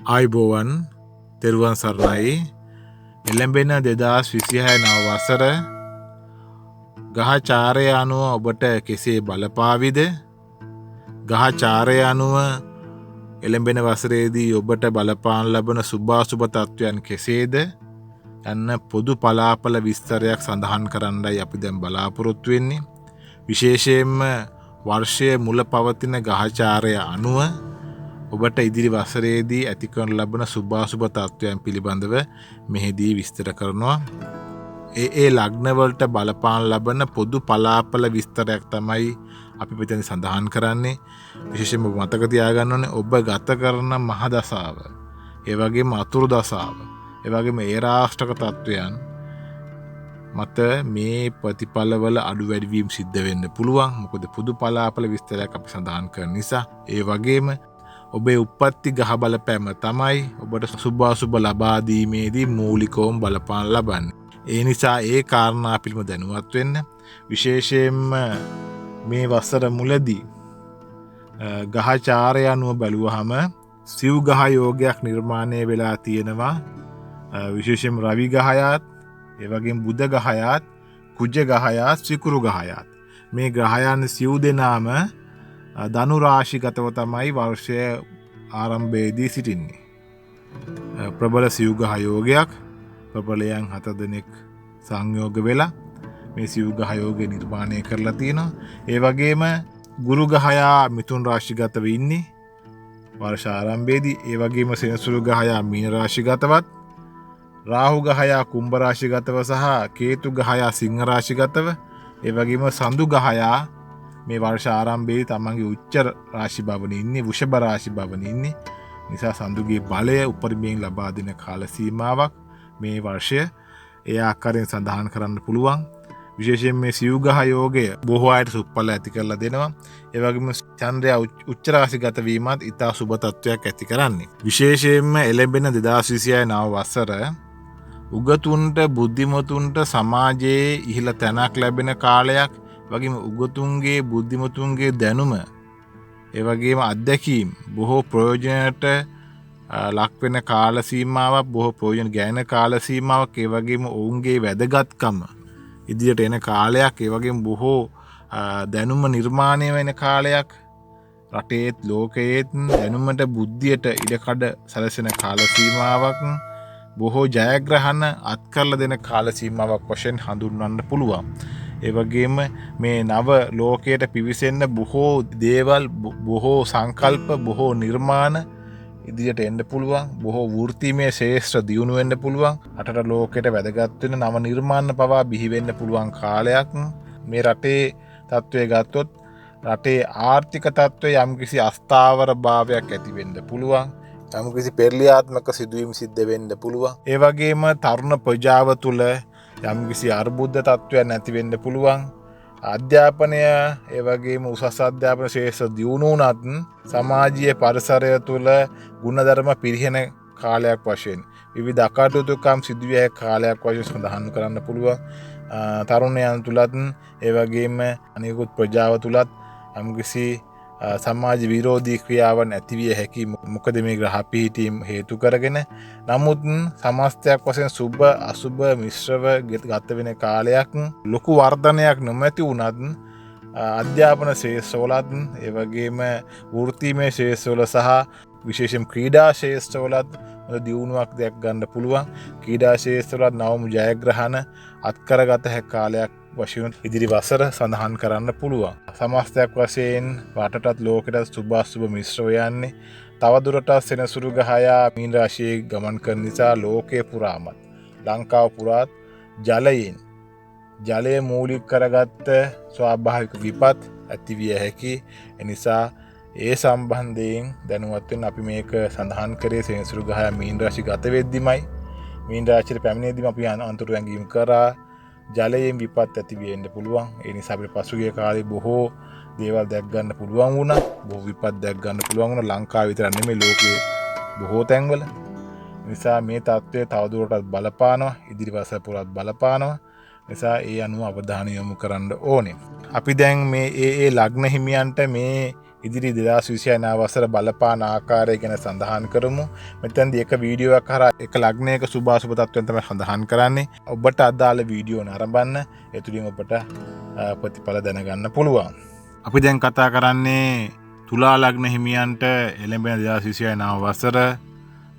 ආයුබෝවන් තෙරුවන් සරණයි. එළඹෙන 2026 නව වසර ග්‍රහචාරය අනුව ඔබට කෙසේ බලපාවිද? ග්‍රහචාරය අනුව එළඹෙන වසරේදී ඔබට බලපාන ලබන සුභාසුභ තත්වයන් කෙසේද? යන්න පොදු පලාපල විස්තරයක් සඳහන් කරන්නයි අපි දැන් බලාපොරොත්තු වෙන්නේ. විශේෂයෙන්ම වර්ෂයේ මුල පවතින ග්‍රහචාරය අනුව ඔබට ඉදිරි වසරේදී ඇති කරන ලබන සුභාසුභ තත්වයන් පිළිබඳව මෙහිදී විස්තර කරනවා. ඒ ලග්නවලට බලපාන ලබන පොදු පලාපල විස්තරයක් තමයි අපි මෙතන සඳහන් කරන්නේ. විශේෂයෙන්ම මතක තියාගන්න ඕනේ ඔබ ගත කරන මහ දසාව, ඒ වගේම අතුරු දසාව, ඒ වගේම ඒ රාෂ්ටක තත්වයන් මත මේ ප්‍රතිඵලවල අඩු වැඩි වීම සිද්ධ වෙන්න පුළුවන්. මොකද පොදු පලාපල විස්තරයක් අපි සඳහන් කරන නිසා. ඒ වගේම ඔබේ උප්පත්ති ග්‍රහ බලපෑම තමයි ඔබට සුභාසුභ ලබා දීමේදී මූලිකවම බලපාන ලබන්නේ. ඒ නිසා ඒ කාරණා පිළිබඳව දැනුවත් වෙන්න. විශේෂයෙන්ම මේ වසර මුලදී ග්‍රහචාරය අනුව බැලුවහම සිව් ග්‍රහ යෝගයක් නිර්මාණය වෙලා තියෙනවා. විශේෂයෙන්ම රවි ග්‍රහයාත්, ඒ වගේම බුධ ග්‍රහයාත්, කුජ ග්‍රහයාත්, සිකුරු ග්‍රහයාත්. මේ ග්‍රහයන් සිව් දෙනාම ධනු රාශිගතව තමයි වර්ෂය ආරම්භයේදී සිටින්නේ. ප්‍රබල සිව් ග්‍රහ යෝගයක්, ප්‍රබලයන් 7 දෙනෙක් සංයෝග වෙලා මේ සිව් ග්‍රහ යෝගය නිර්මාණය කරලා තියෙනවා. ඒ වගේම ගුරු ග්‍රහයා මිථුන රාශිගතව ඉන්නේ වර්ෂ ආරම්භයේදී. ඒ වගේම සෙනසුරු ග්‍රහයා මීන රාශිගතවත්, රාහු ග්‍රහයා කුම්භ රාශිගතව සහ කේතු ග්‍රහයා සිංහ රාශිගතව, ඒ වගේම සඳු ග්‍රහයා මේ වර්ෂ ආරම්භයේ තමන්ගේ උච්ච රාශි භවන ඉන්නේ, වෘෂභ රාශි භවන ඉන්නේ. නිසා සඳුගේ බලය උපරිමයෙන් ලබා දෙන කාල සීමාවක් මේ වර්ෂය. ඒ ආකාරයෙන් සඳහන් කරන්න පුළුවන්. විශේෂයෙන් මේ සිව් ග්‍රහ යෝගය බොහෝ අයට සුඵල ඇති කරලා දෙනවා. ඒ වගේම චන්ද්‍රයා උච්ච රාශිගත වීමත් ඉතා සුබ තත්වයක් ඇති කරන්නේ. විශේෂයෙන්ම එළඹෙන 2026 නව වසර උගතුන්ට, බුද්ධිමතුන්ට සමාජයේ ඉහළ තැනක් ලැබෙන කාලයක්. වගේම උගතුන්ගේ, බුද්ධිමතුන්ගේ දැනුම, ඒ වගේම අත්දැකීම් බොහෝ ප්‍රයෝජනයට ලක්වෙන කාල සීමාවක්, බොහෝ ප්‍රයෝජන ගැන කාල සීමාවක්. ඒ වගේම ඔවුන්ගේ වැදගත්කම ඉදිරියට එන කාලයක්. ඒ වගේම බොහෝ දැනුම නිර්මාණය වෙන කාලයක්. රටේත් ලෝකයේත් දැනුමට, බුද්ධියට ඉඩකඩ සැලසෙන කාල සීමාවක්. බොහෝ ජයග්‍රහණ අත්කරලා දෙන කාල සීමාවක් වශයෙන් හඳුන්වන්න පුළුවන්. ඒ වගේම මේ නව ලෝකයට පිවිසෙන්න බොහෝ දේවල්, බොහෝ සංකල්ප, බොහෝ නිර්මාණ ඉදිරියට එන්න පුළුවන්. බොහෝ වෘත්තීමය ශේෂ්ත්‍ර දියුණු වෙන්න පුළුවන්. රටට ලෝකයට වැදගත් වෙන නව නිර්මාණ පවා බිහි වෙන්න පුළුවන් කාලයක්. මේ රටේ තත්ත්වය ගත්තොත් රටේ ආර්ථික තත්ත්වය යම්කිසි අස්ථාවර භාවයක් ඇති වෙන්න පුළුවන්. යම්කිසි පෙරලියාත්මක සිදුවීම් සිද්ධ වෙන්න පුළුවන්. ඒ වගේම තරුණ ප්‍රජාව තුළ යම්කිසි අර්බුද්ධ තත්ත්වයක් නැති වෙන්න පුළුවන්. අධ්‍යාපනය, ඒ වගේම උසස් අධ්‍යාපන ශේෂ්ත්‍ර දියුණු වුණත් සමාජීය පරිසරය තුළ ගුණධර්ම පිරිහෙන කාලයක් වශයෙන් විවිධ අකටයුතුකම් සිදුවිය හැකි කාලයක් වශයෙන් සඳහන් කරන්න පුළුවන්. තරුණයන් තුළත්, ඒ වගේම අනිකුත් ප්‍රජාව තුළත් යම්කිසි සමාජ විරෝධී ක්‍රියාවන් ඇතිවිය හැකි. මොකද මේ ග්‍රහ පිහිටීම් හේතු කරගෙන. නමුත් සමස්තයක් වශයෙන් සුභ අසුභ මිශ්‍රව ගත වෙන කාලයක්. ලොකු වර්ධනයක් නොමැති වුණත් අධ්‍යාපන ශේෂ්ත්‍රවලත්, ඒ වගේම වෘත්තීමය ශේෂ්ත්‍රවල සහ විශේෂයෙන් ක්‍රීඩා ශේෂ්ත්‍රවලත් හොඳ දියුණුවක් දැක් ගන්න පුළුවන්. ක්‍රීඩා ශේෂ්ත්‍රවලත් නවම ජයග්‍රහණ අත්කරගත හැකි කාලයක් වශයෙන් ඉදිරි වසර සඳහන් කරන්න පුළුවන්. සමස්තයක් වශයෙන් රටටත් ලෝකෙටත් සුභාසුභ මිශ්‍රව යන්නේ. තවදුරටත් සෙනසුරු ග්‍රහයා මීන රාශියේ ගමන් කරන නිසා ලෝකයේ පුරාමත්, ලංකාව පුරාත් ජලය මූලික කරගත්ත ස්වාභාවික විපත් ඇතිවිය හැකි. එනිසා ඒ සම්බන්ධයෙන් දැනුවත් වෙන්න අපි මේක සඳහන් කරේ සෙනසුරු ග්‍රහයා මීන රාශිය ගත වෙද්දිමයි. මීන රාශියට පැමිණෙද්දිම අපි අන්තර වැංගීම් කරා ජලයෙන් විපත් ඇති වෙන්න පුළුවන්. ඒ නිසා අපිට පසුගිය කාලේ බොහෝ දේවල් දැක් ගන්න පුළුවන් වුණා. බොහෝ විපත් දැක් ගන්න පුළුවන් වුණා. ලංකාව විතර නෙමෙයි ලෝකයේ බොහෝ තැන්වල. නිසා මේ තත්ත්වය තවදුරටත් බලපානවා. ඉදිරි වසර පුරාත් බලපානවා. නිසා ඒ අනුව අවධානය යොමු කරන්න ඕනේ. අපි දැන් මේ ඒ ලග්න හිමියන්ට මේ ඉදිරි 2029 වසර බලපාන ආකාරය ගැන සඳහන් කරමු. මෙතෙන්දී එක වීඩියෝවක් කරා එක ලග්නයක සුභාසුභ තත්ත්වයන් තමයි සඳහන් කරන්නේ. ඔබට අදාළ වීඩියෝ නරඹන්න. ඒ තුලින් ඔබට ප්‍රතිඵල දැනගන්න පුළුවන්. අපි දැන් කතා කරන්නේ තුලා ලග්න හිමියන්ට එළඹෙන 2029 වසර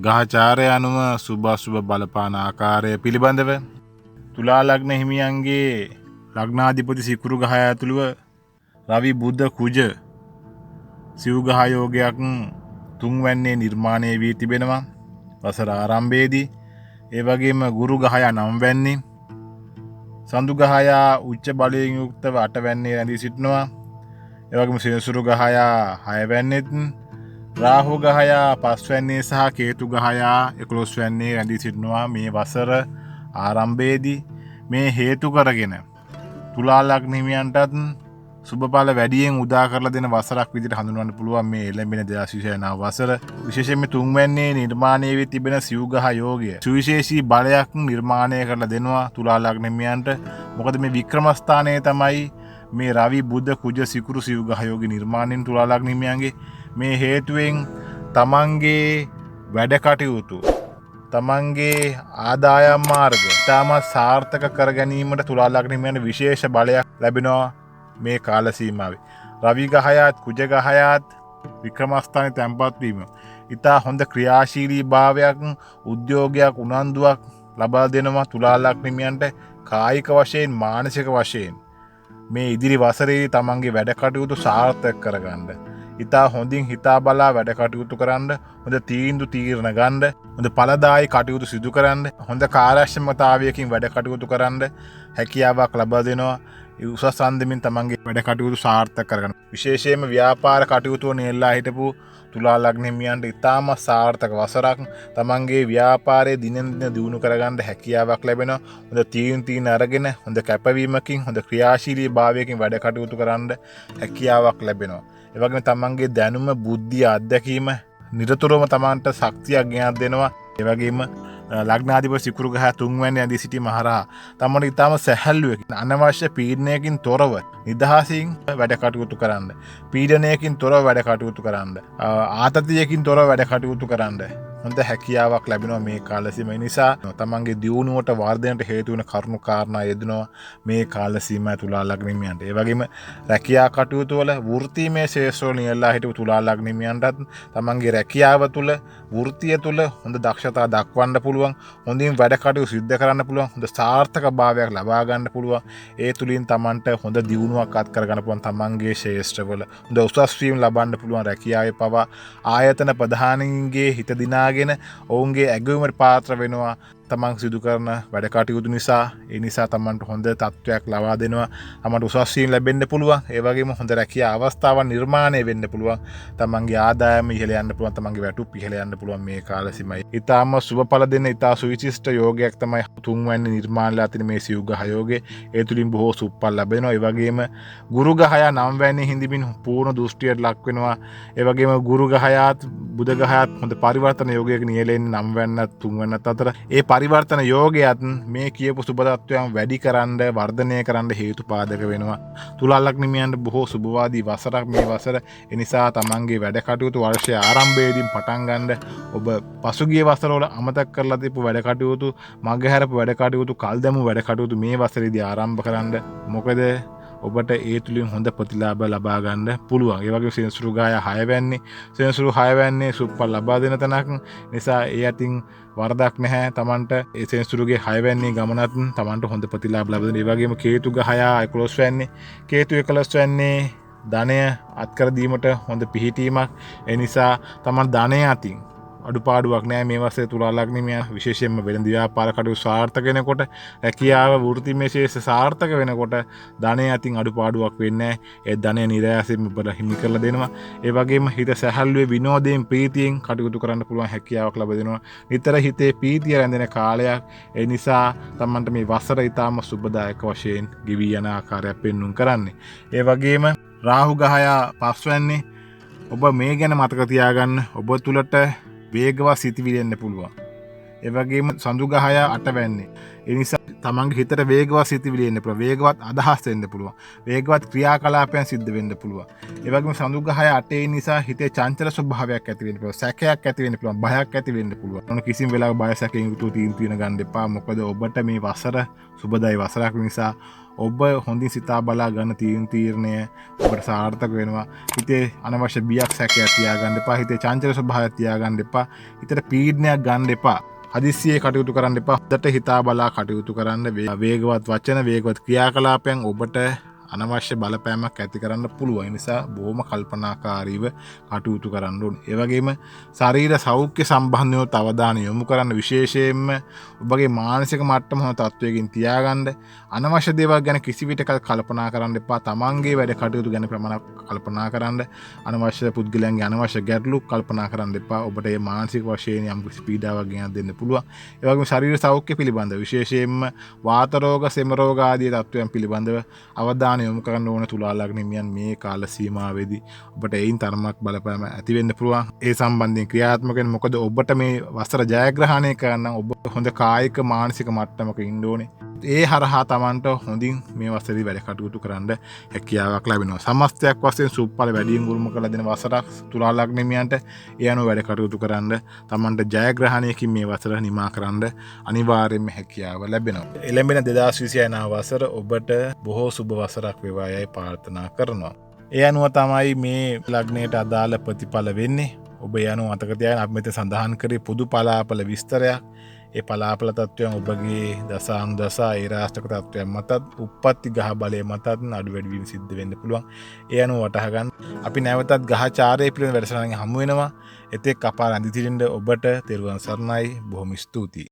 ග්‍රහචාරය අනුව සුභාසුභ බලපාන ආකාරය පිළිබඳව. තුලා ලග්න හිමියන්ගේ ලග්නාධිපති සිකුරු ග්‍රහය ඇතුළුව රවි බුධ කුජ සිව් ග්‍රහ යෝගයක් තුන්වැන්නේ නිර්මාණය වී තිබෙනවා වසර ආරම්භයේදී. ඒ වගේම ගුරු ග්‍රහය 9 වැන්නේ, සඳු ග්‍රහය උච්ච බලයෙන් යුක්තව 8 වැන්නේ රැඳී සිටිනවා. ඒ වගේම සෙනසුරු ග්‍රහය 6 වැන්නේත්, රාහු ග්‍රහය 5 වැන්නේ සහ කේතු ග්‍රහය 11 වැන්නේ රැඳී සිටිනවා මේ වසර ආරම්භයේදී. මේ හේතු කරගෙන තුලා ලග්න හිමියන්ටත් සුබඵල වැඩියෙන් උදා කරලා දෙන වසරක් විදිහට හඳුන්වන්න පුළුවන් මේ එළඹෙන 2029 වසර. විශේෂයෙන්ම තුන්වැන්නේ නිර්මාණය වී තිබෙන සිව් ග්‍රහ යෝගය සුවිශේෂී බලයක් නිර්මාණය කරලා දෙනවා තුලා ලග්න හිමියන්ට. මොකද මේ වික්‍රම ස්ථානයේ තමයි මේ රවි බුධ කුජ සිකුරු සිව් ග්‍රහ යෝගී නිර්මාණයෙන් තුලා ලග්න හිමියන්ගේ මේ හේතුවෙන් තමන්ගේ වැඩ කටයුතු, තමන්ගේ ආදායම් මාර්ග ඉතාම සාර්ථක කර ගැනීමට තුලා ලග්න හිමියන්ට විශේෂ බලයක් ලැබෙනවා මේ කාල සීමාවේ. රවි ග්‍රහයත් කුජ ග්‍රහයත් වික්‍රමස්ථානයේ තැන්පත් වීම ඉතා හොඳ ක්‍රියාශීලී භාවයක්, උද්‍යෝගයක්, උනන්දුවක් ලබා දෙනවා තුලා ලග්න හිමියන්ට කායික වශයෙන්, මානසික වශයෙන් මේ ඉදිරි වසරේ තමන්ගේ වැඩ කටයුතු සාර්ථක කරගන්න. ඉතා හොඳින් හිතා බලා වැඩ කටයුතු කරන්න, හොඳ තීන්දුව තීරණ ගන්න, හොඳ ඵලදායී කටයුතු සිදු කරන්න, හොඳ කාර්යක්ෂමතාවයකින් වැඩ කටයුතු කරන්න හැකියාවක් ලබා දෙනවා. උසස් අන්දමින් තමන්ගේ වැඩ කටයුතු සාර්ථක කරගන්න. විශේෂයෙන්ම ව්‍යාපාර කටයුතු වල නෙල්ලා හිටපු තුලා ලග්න හිමියන්ට ඉතාම සාර්ථක වසරක්. තමන්ගේ ව්‍යාපාරයේ දිනෙන් දින දියුණු කරගන්න හැකියාවක් ලැබෙනවා. හොඳ තීන් අරගෙන, හොඳ කැපවීමකින්, හොඳ ක්‍රියාශීලී භාවයකින් වැඩ කටයුතු කරන්න හැකියාවක් ලැබෙනවා. ඒ වගේම තමන්ගේ දැනුම, බුද්ධිය, අත්දැකීම නිරතුරුවම තමන්ට ශක්තියක් ගෙනත් දෙනවා. ඒ වගේම ලග්නාධිපති සිකුරු ග්‍රහය තුන්වැන්නේ ඇඳී සිටීම හරහා තමන්ට ඉතාම සැහැල්ලුවකින්, අනවශ්‍ය පීඩනයකින් තොරව නිදහසින් වැඩ කටයුතු කරන්න, පීඩනයකින් තොරව වැඩ කටයුතු කරන්න, ආතතියකින් තොරව වැඩ කටයුතු කරන්න හොඳ හැකියාවක් ලැබෙනවා මේ කාල සීමාව. නිසා තමන්ගේ දියුණුවට, වර්ධනයට හේතු වෙන කරුණු කාරණා යෙදෙනවා මේ කාල සීමාව තුලා ලග්න හිමියන්ට. ඒ වගේම රැකියා කටයුතු වල වෘත්තීමය ශේෂ්ත්‍ර වල නියැලලා හිටපු තුලා ලග්න හිමියන්ටත් තමන්ගේ රැකියාව තුල, වෘත්තිය තුල හොඳ දක්ෂතා දක්වන්න පුළුවන්, හොඳින් වැඩ කටයුතු සිද්ධ කරන්න පුළුවන්, හොඳ සාර්ථක භාවයක් ලබා ගන්න පුළුවන්. ඒ තුලින් තමන්ට හොඳ දියුණුවක් අත් කර ගන්න පුළුවන්. තමන්ගේ ශේෂ්ත්‍රවල හොඳ උසස් වීම ලබන්න පුළුවන්. රැකියාවේ පවා ආයතන ප්‍රධානීන්ගේ හිත දිනාගෙන ඔවුන්ගේ ඇගයුමට පාත්‍ර වෙනවා තමන් සිදු කරන වැඩ කටයුතු නිසා. ඒ නිසා තමන්ට හොඳ තත්ත්වයක් ලබා දෙනවා. තමන්ට උසස් වීම ලැබෙන්න පුළුවන්. ඒ වගේම හොඳ රැකියා අවස්ථාවන් නිර්මාණය වෙන්න පුළුවන්. තමන්ගේ ආදායම ඉහළ යන්න පුළුවන්. තමන්ගේ වැටුප් ඉහළ යන්න පුළුවන් මේ කාල සීමාවේ. ඊටාම සුබඵල දෙන ඉතා සුවිශිෂ්ට යෝගයක් තමයි තුන්වැනි නිර්මාණලා තියෙන මේ සිව් ග්‍රහ යෝගය. ඒ තුලින් බොහෝ සුබඵල ලැබෙනවා. ඒ වගේම ගුරු ග්‍රහය 9 වැනි හිඳමින් පූර්ණ දෘෂ්ටියට ලක් වෙනවා. ඒ වගේම ගුරු ග්‍රහයත් බුධ ග්‍රහයත් හොඳ පරිවර්තන යෝගයක නියැලෙන්නේ 9 වැන්නත් 3 වැන්නත් අතර. ඒ පරිවර්තන යෝගයත් මේ කියපු සුබ තත්ත්වයන් වැඩි කරන්න, වර්ධනය කරන්න හේතු පාදක වෙනවා. තුලා ලග්න හිමියන්ට බොහෝ සුබවාදී වසරක් මේ වසර. ඒ නිසා තමන්ගේ වැඩ කටයුතු වර්ෂයේ ආරම්භයේදී පටන් ගන්න ඔබ පසුගිය වසරවල අමතක කරලා තිබු වැඩ කටයුතු, මගහැරපු වැඩ කටයුතු, කල් දැමු වැඩ කටයුතු මේ වසරේදී ආරම්භ කරන්න. මොකද ඔබට ඒ තුලින් හොඳ ප්‍රතිලාභ ලබා ගන්න පුළුවන්. ඒ වගේම සෙනසුරු ග්‍රහය 6 වැන්නේ, සෙනසුරු 6 වැන්නේ සුබඵල ලබා දෙන තැනක් නිසා ඒ අතින් වරදක් නැහැ. තමන්ට ඒ සෙනසුරුගේ 6 වැන්නේ ගමනත් තමන්ට හොඳ ප්‍රතිලාභ ලබා දෙන. ඒ වගේම කේතු ග්‍රහය 11 වැන්නේ, කේතු 11 වැන්නේ ධනය අත්කර දීමට හොඳ පිහිටීමක්. ඒ නිසා තමන් ධනය අතින් අඩුපාඩුවක් නෑ මේ වසරේ තුලා ලග්න හිමියන්. විශේෂයෙන්ම වෙළඳ ව්‍යාපාර කටයුතු සාර්ථක වෙනකොට, රැකියාව වෘත්තිමය ශේෂ්ත්‍ර සාර්ථක වෙනකොට ධනය අතින් අඩුපාඩුවක් වෙන්නේ නෑ. ඒ ධනය නිරායසින්ම ඔබට හිමි කරලා දෙනවා. ඒ වගේම හිත සැහැල්ලුවේ, විනෝදයෙන්, ප්‍රීතියෙන් කටයුතු කරන්න පුළුවන් හැකියාවක් ලැබ දෙනවා. නිතර හිතේ ප්‍රීතිය රැඳෙන කාලයක්. ඒ නිසා තමන්ට මේ වසර ඊටාම සුබදායක වශයෙන් ගෙවී යන ආකාරයක් පෙන්වුම් කරන්නේ. ඒ වගේම රාහු ග්‍රහය 5 වැන්නේ. ඔබ මේ ගැන මතක තියාගන්න. ඔබ තුලට වේගවත් සිතිවිලි එන්න පුළුවන්. ඒ වගේම සඳු ග්‍රහය 8 වැන්නේ. ඒ නිසා තමන්ගේ හිතට වේගවත් සිතිවිලි එන්න පුළුවන්. වේගවත් අදහස් එන්න පුළුවන්. වේගවත් ක්‍රියාකලාපයන් සිද්ධ වෙන්න පුළුවන්. ඒ වගේම සඳු ගහය අටේ නිසා හිතේ චංචල ස්වභාවයක් ඇති වෙන්න පුළුවන්. සැකයක් ඇති වෙන්න පුළුවන්. බයක් ඇති වෙන්න පුළුවන්. මොන කිසිම වෙලාවක බය සැකයෙන් යුතුව තීන්දුව වෙන ගන්න එපා. මොකද ඔබට මේ වසර සුබදායි වසරක් නිසා ඔබ හොඳින් සිතා බලා ගන්න තීරණය ඔබට සාර්ථක වෙනවා. හිතේ අනවශ්‍ය බියක් සැකයක් තියාගන්න එපා. හිතේ චංචල ස්වභාවයක් තියාගන්න එපා. හිතට පීඩනයක් ගන්න එපා. හදිස්සියේ කටයුතු කරන්න එපා. හොඳට හිතා බලා කටයුතු කරන්න. වේගවත් වචන, වේගවත් ක්‍රියාකලාපයන් ඔබට අනවශ්‍ය බලපෑමක් ඇති කරන්න පුළුවන්. නිසා බොහොම කල්පනාකාරීව කටයුතු කරන්න ඕනේ. ඒ වගේම ශරීර සෞඛ්‍ය සම්බන්ධව අවධානය යොමු කරන්න. විශේෂයෙන්ම ඔබගේ මානසික මට්ටම හොඳ තත්වයකින් තියාගන්න. අනවශ්‍ය දේවල් ගැන කිසි විටක කල්පනා කරන්න එපා. තමන්ගේ වැඩ කටයුතු ගැන ප්‍රමාණයක් කල්පනා කරන්න. අනවශ්‍ය පුද්ගලයන්ගේ අනවශ්‍ය ගැටලු කල්පනා කරන්න එපා. ඔබට මේ මානසික වශයෙන් යම් කිසි පීඩාවක් ගෙනත් දෙන්න පුළුවන්. ඒ වගේම ශරීර සෞඛ්‍ය පිළිබඳව විශේෂයෙන්ම වාත රෝග, සෙම රෝග ආදී තත්ත්වයන් පිළිබඳව අවධානය යොමු කරන්න ඕන. තුලා ලග්න හිමියන් මේ කාල සීමාවේදී ඔබට ඒයින් තරමක් බලපෑම ඇති වෙන්න පුළුවන්. ඒ සම්බන්ධයෙන් ක්‍රියාත්මක වෙන්න. මොකද ඔබට මේ වසර ජයග්‍රහණය කරන්න ඔබ හොඳ කායික මානසික මට්ටමක ඉන්න ඕනේ. ඒ හරහා තමන්ට හොඳින් මේ වසරේ වැඩ කටයුතු කරන්න හැකියාවක් ලැබෙනවා. සමස්තයක් වශයෙන් සුප්පල වැඩියෙන් උරුම කළ දෙන වසරක් තුලා ලග්න හිමියන්ට ඒ අනුව වැඩ කටයුතු කරන්න තමන්ට ජයග්‍රහණයකින් මේ වසර නිමා කරන්න අනිවාර්යයෙන්ම හැකියාව ලැබෙනවා. එළඹෙන 2029 වසර ඔබට බොහෝ සුබ වසරක් වේවා යයි ප්‍රාර්ථනා කරනවා. ඒ අනුව තමයි මේ ලග්නයට අදාළ ප්‍රතිඵල වෙන්නේ. ඔබ ඒ අනුව මතක තියාගන්න අපි මෙතන සඳහන් කරේ පොදු පලාපල විස්තරයක්. ඒ පලාපල තත්වයන් ඔබගේ දසානුදසා ඒ රාෂ්ටක තත්වයන් මතත් උප්පත්ති ගහ බලය මතත් අඩු වැඩිවීම සිද්ධ වෙන්න පුළුවන්. ඒ අනුව වටහා ගන්න. අපි නැවතත් ගහචාරය පිළිබඳ වැඩසටහනකින් හමු වෙනවා. එතෙක් අපා රැඳී සිටින්න ඔබට තෙරුවන් සරණයි. බොහොම ස්තුතියි.